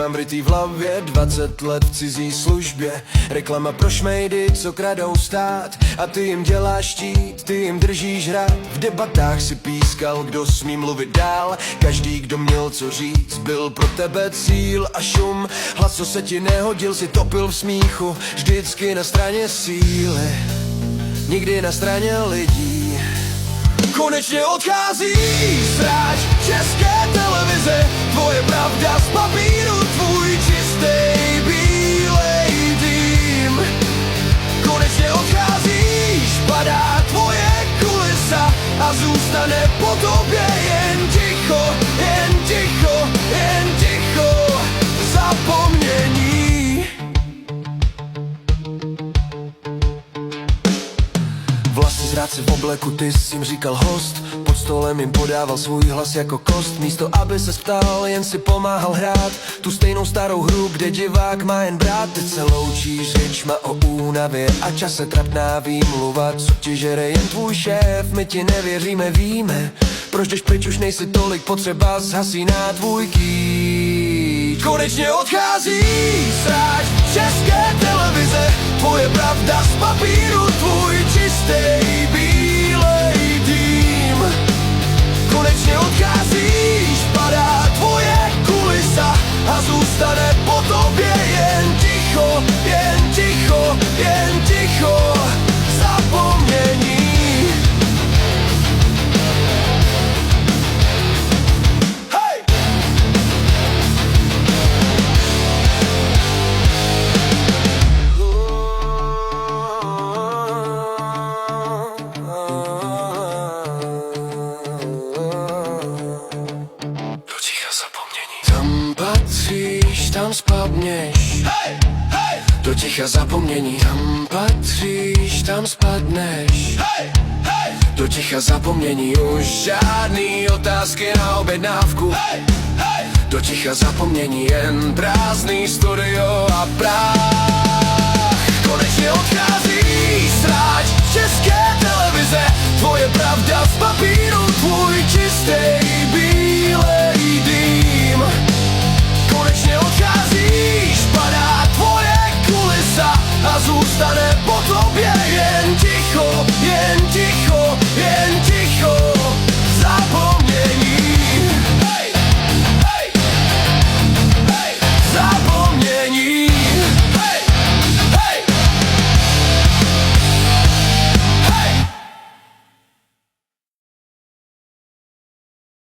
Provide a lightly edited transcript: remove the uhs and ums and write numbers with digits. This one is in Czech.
mám vrytý v hlavě 20 let v cizí službě. Reklama pro šmejdy, co kradou stát. A ty jim děláš štít, ty jim držíš hrad. V debatách si pískal, kdo smí mluvit dál. Každý, kdo měl co říct, byl pro tebe cíl a šum. Hlas, co se ti nehodil, si topil v smíchu. Vždycky na straně síly, nikdy na straně lidí. Konečně odchází sráč České televize. Tvoje pravda z papíru, tvůj čistý bílej tým. Konečně odcházíš, padá tvoje kulisa a zůstane po tobě jen ticho, jen ticho, jen ticho, zapomnění. Vlasy zrádce v obleku, ty jsi jim říkal host. Pod stolem jim podával svůj hlas jako kost. Místo aby se ptal, jen si pomáhal hrát tu stejnou starou hru, kde divák má jen brát. Teď se loučíš řečma o únavě a čase trapná výmluva. Co ti žere jen tvůj šéf, my ti nevěříme, víme. Proč jdeš pryč, už nejsi tolik potřeba, zhasíná tvůj kýč. Konečně odchází sráč České televize. Tvoje pravda z papíru, tvůj čistý bílej tým. Konečně odcházíš, padá tvoje kulisa a zůstane po tobě jen ticho, jen ticho, jen ticho, zapomnění. Tam patříš, tam spadneš, hey, hey. Do ticha zapomnění. Tam patříš, tam spadneš, hey, hey. Do ticha zapomnění. Už žádný otázky na objednávku, hey, hey. Do ticha zapomnění. Jen prázdný studio a prach. Konečně odchází sráč České televize. Tvoje pravda z papíru, tvůj čistý bílej dým. Konečně odcházíš, padá tvoje kulisa a zůstane po tobě jen ticho, jen ticho,